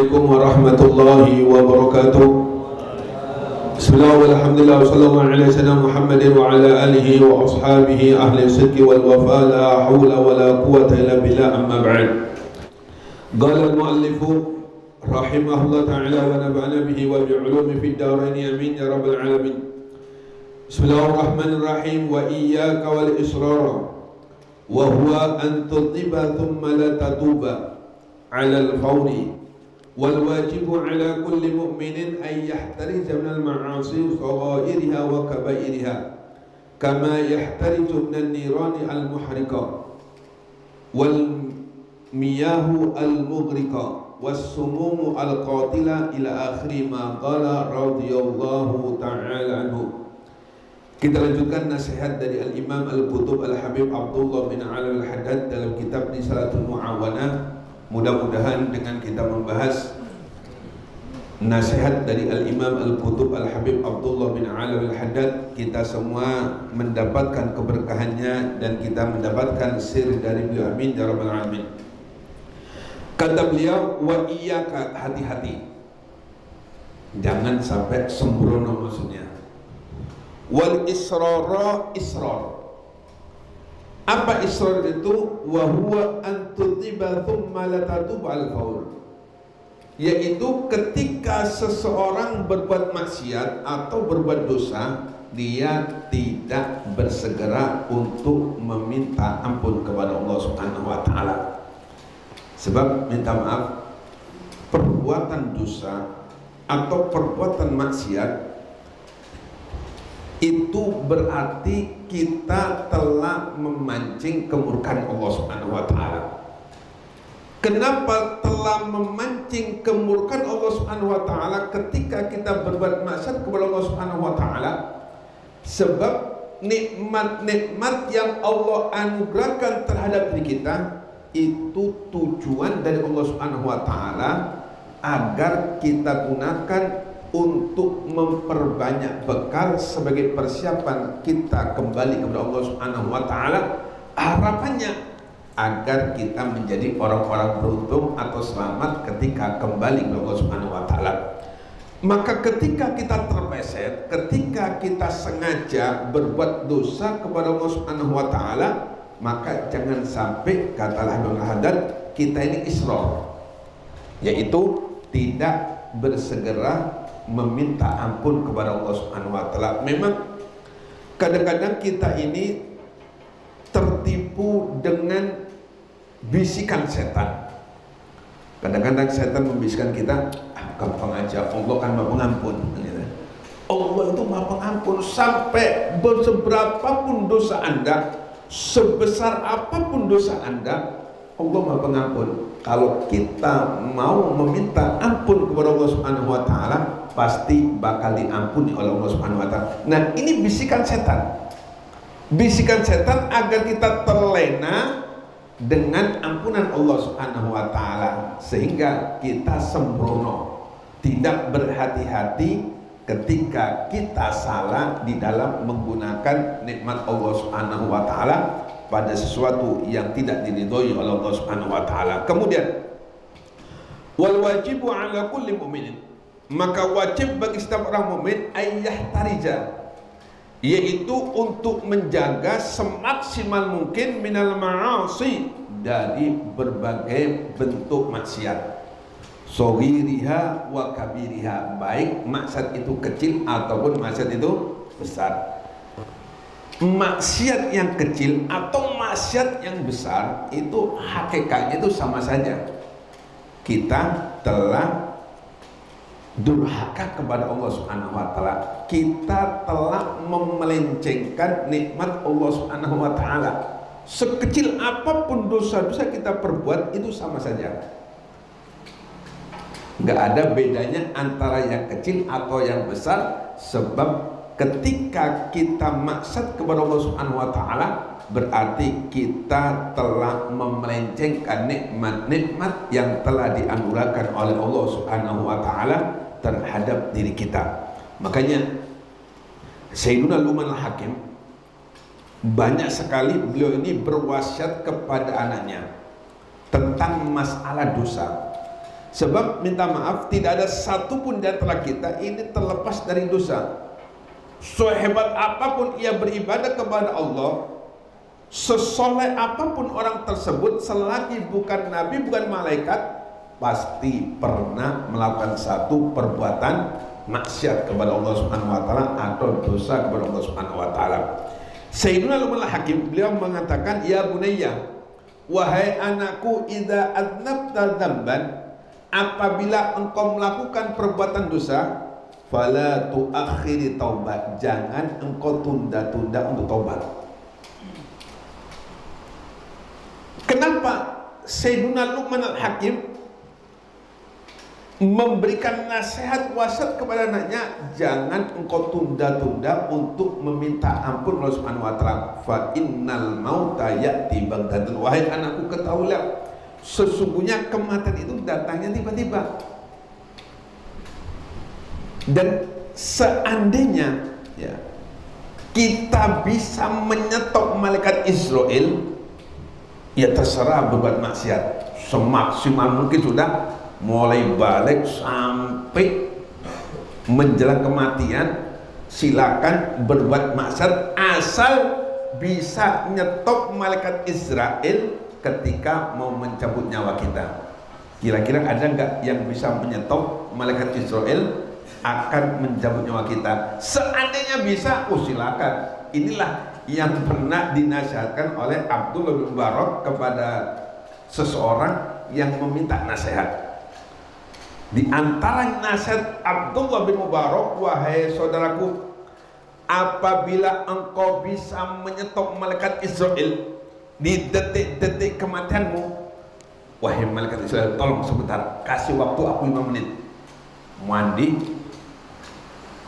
Assalamualaikum warahmatullahi wabarakatuh. Bismillah walhamdulillah wa sallallahu ala sayyidina Muhammadin wa ala alihi wa ashabihi ahli sidqi wal wafa la hawla wa la quwwata illa billah amma ba'd. Qala al-muallifu rahimahullah ta'ala wa nafa'ana bihi wa bi'ulumi fid darain amin ya rabbal alamin. Bismillahirrahmanirrahim. Wa iyyaka wal israr wa huwa an tudhiba thumma la tatuba 'ala al-fawri. والواجب على كل مؤمن أن يحترز من المعاصي صغائرها وكبائرها كما يحترز من النيران المحرقة والمياه المغرقة والسموم القاتلة إلى آخر ما قال رضي الله تعالى عنه. Kita lanjutkan nasihat dari Al-Imam Al-Qutub Al-Habib Abdullah bin Alwi Al-Haddad dalam kitab Risalatul Mu'awanah. Mudah-mudahan dengan kita membahas nasihat dari Al-Imam Al-Qutub Al-Habib Abdullah bin Alwi Al-Haddad, kita semua mendapatkan keberkahannya dan kita mendapatkan sir dari beliau. Amin ya rabbal alamin. Kata beliau, wa iyyaka, hati-hati, jangan sampai sembrono maksudnya. Wal israra, israr. Apa israr itu? Wa huwa an tudhiba thumma la tatub al faul, yaitu ketika seseorang berbuat maksiat atau berbuat dosa, dia tidak bersegera untuk meminta ampun kepada Allah Subhanahu wa taala. Sebab minta maaf, perbuatan dosa atau perbuatan maksiat itu berarti kita telah memancing kemurkaan Allah Subhanahu wa taala. Kenapa telah memancing kemurkaan Allah Subhanahu wa taala ketika kita berbuat maksiat kepada Allah Subhanahu wa taala? Sebab nikmat-nikmat yang Allah anugerahkan terhadap diri kita itu tujuan dari Allah Subhanahu wa taala agar kita gunakan untuk memperbanyak bekal sebagai persiapan kita kembali kepada Allah Subhanahu wa taala. Harapannya agar kita menjadi orang-orang beruntung atau selamat ketika kembali kepada Allah Subhanahu wa taala. Maka ketika kita terpleset, ketika kita sengaja berbuat dosa kepada Allah Subhanahu wa taala, maka jangan sampai, kata Al-Habib Al-Haddad, kita ini israr, yaitu tidak bersegera meminta ampun kepada Allah Subhanahu wa taala. Memang kadang-kadang kita ini tertipu dengan bisikan setan. Kadang-kadang setan membisikkan kita, gampang aja, Allah kan Maha Pengampun. Allah itu Maha Pengampun, sampai seberapapun dosa Anda, sebesar apapun dosa Anda, Allah Maha Pengampun. Kalau kita mau meminta ampun kepada Allah Subhanahu wa taala, pasti bakal diampuni oleh Allah Subhanahu wa taala. Nah, ini bisikan setan. Bisikan setan agar kita terlena dengan ampunan Allah Subhanahu wa taala, sehingga kita sembrono, tidak berhati-hati ketika kita salah di dalam menggunakan nikmat Allah Subhanahu wa taala pada sesuatu yang tidak diridhoi oleh Allah Subhanahu wa taala. Kemudian wal wajibu ala kulli mu'minin, maka wajib bagi setiap orang mukmin ayyahtarija, yaitu untuk menjaga semaksimal mungkin minal ma'asi, dari berbagai bentuk maksiat, soghiriha wa kabiriha, baik maksiat itu kecil ataupun maksiat itu besar. Maksiat yang kecil atau maksiat yang besar itu hakikatnya itu sama saja. Kita telah durhaka kepada Allah Subhanahu wa taala. Kita telah memelencengkan nikmat Allah Subhanahu wa taala. Sekecil apapun dosa-dosa kita perbuat itu sama saja. Enggak ada bedanya antara yang kecil atau yang besar, sebab ketika kita maksiat kepada Allah Subhanahu wa taala berarti kita telah memelencengkan nikmat-nikmat yang telah dianugerahkan oleh Allah Subhanahu wa taala terhadap diri kita. Makanya Sayyiduna Luqman Al-Hakim banyak sekali beliau ini berwasiat kepada anaknya tentang masalah dosa. Sebab minta maaf, tidak ada satupun di antara kita ini terlepas dari dosa. Sehebat apapun ia beribadah kepada Allah, sesoleh apapun orang tersebut, selagi bukan nabi, bukan malaikat, pasti pernah melakukan satu perbuatan maksiat kepada Allah Subhanahu wa taala atau dosa kepada Allah Subhanahu wa taala. Sayyidina Luqman Hakim, beliau mengatakan, ya bunayya, wahai anakku, idza adnabta dzamban, apabila engkau melakukan perbuatan dosa, fala tuakhiri taubat, jangan engkau tunda-tunda untuk taubat. Kenapa Sayyidina Luqman Al-Hakim memberikan nasihat wasiat kepada anaknya, jangan engkau tunda-tunda untuk meminta ampun Allah Subhanahu wa taala. Fa innal mauta ya'ti baghtatan, wahai anakku, ketahuilah sesungguhnya kematian itu datangnya tiba-tiba. Dan seandainya ya, kita bisa menyetop malaikat Israel, ya terserah berbuat maksiat semaksimal mungkin, sudah mulai balik sampai menjelang kematian, silakan berbuat maksiat asal bisa nyetop malaikat Israel ketika mau mencabut nyawa kita. Kira-kira ada nggak yang bisa menyetop malaikat Israel akan mencabut nyawa kita? Seandainya bisa, oh silakan. Inilah yang pernah dinasihatkan oleh Abdullah bin Mubarak kepada seseorang yang meminta nasihat. Di antara nasihat Abdullah bin Mubarak, wahai saudaraku, apabila engkau bisa menyetop malaikat Israel di detik-detik kematianmu, wahai malaikat Israel, tolong sebentar, kasih waktu aku 5 menit,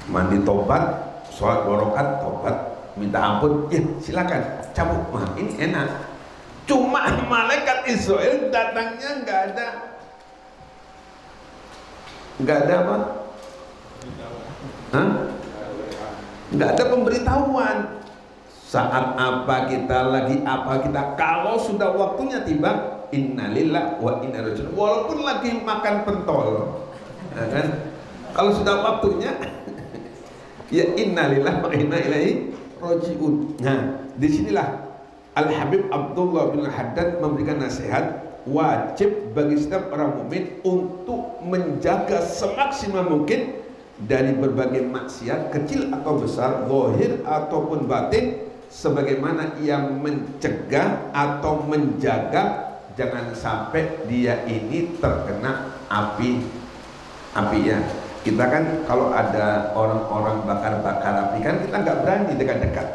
mandi tobat, sholat 2 rakaat, tobat, minta ampun, ya silakan cabut. Wah, ini enak. Cuma malaikat Israel datangnya nggak ada apa? Nggak ada pemberitahuan. Saat apa kita, lagi apa kita. Kalau sudah waktunya tiba, innalillah wa inna ilaihi raji'un, walaupun lagi makan pentol, ya kan? Kalau sudah waktunya ya innalillah wa inna ilaihi raji'un. Nah, disinilah Al-Habib Abdullah bin Haddad memberikan nasihat, wajib bagi setiap orang mukmin untuk menjaga semaksimal mungkin dari berbagai maksiat kecil atau besar, zahir ataupun batin, sebagaimana ia mencegah atau menjaga jangan sampai dia ini terkena api ya. Kita kan kalau ada orang-orang bakar-bakar api kan kita nggak berani dekat-dekat.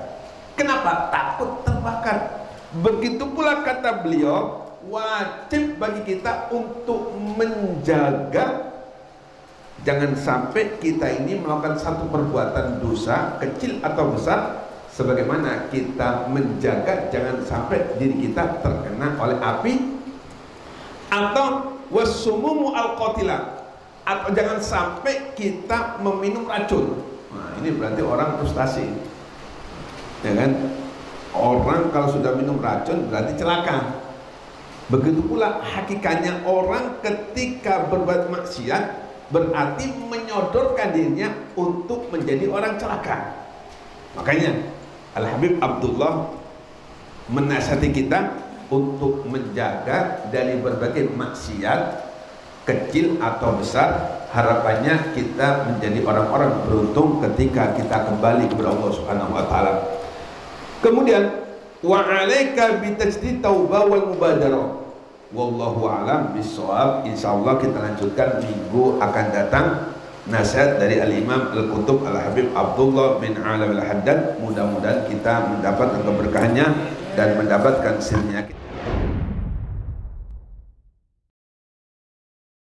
Kenapa? Takut terbakar. Begitu pula kata beliau, wajib bagi kita untuk menjaga jangan sampai kita ini melakukan satu perbuatan dosa kecil atau besar, sebagaimana kita menjaga jangan sampai diri kita terkena oleh api, atau wasumumu al-qatilah, atau jangan sampai kita meminum racun. Nah, ini berarti orang frustasi, ya kan? Orang kalau sudah minum racun berarti celaka. Begitu pula hakikatnya orang ketika berbuat maksiat berarti menyodorkan dirinya untuk menjadi orang celaka. Makanya Al-Habib Abdullah menasihati kita untuk menjaga dari berbagai maksiat kecil atau besar. Harapannya kita menjadi orang-orang beruntung ketika kita kembali kepada Allah Subhanahu wa taala. Kemudian wa 'alaika bi tajdid taubah wal mubadarah. Wallahu a'lam bissawab. Insyaallah kita lanjutkan minggu akan datang nasihat dari Al-Imam Al-Qutub Al-Habib Abdullah bin Alam Al-Haddad. Mudah-mudahan kita mendapatkan keberkahannya dan mendapatkan sirnya.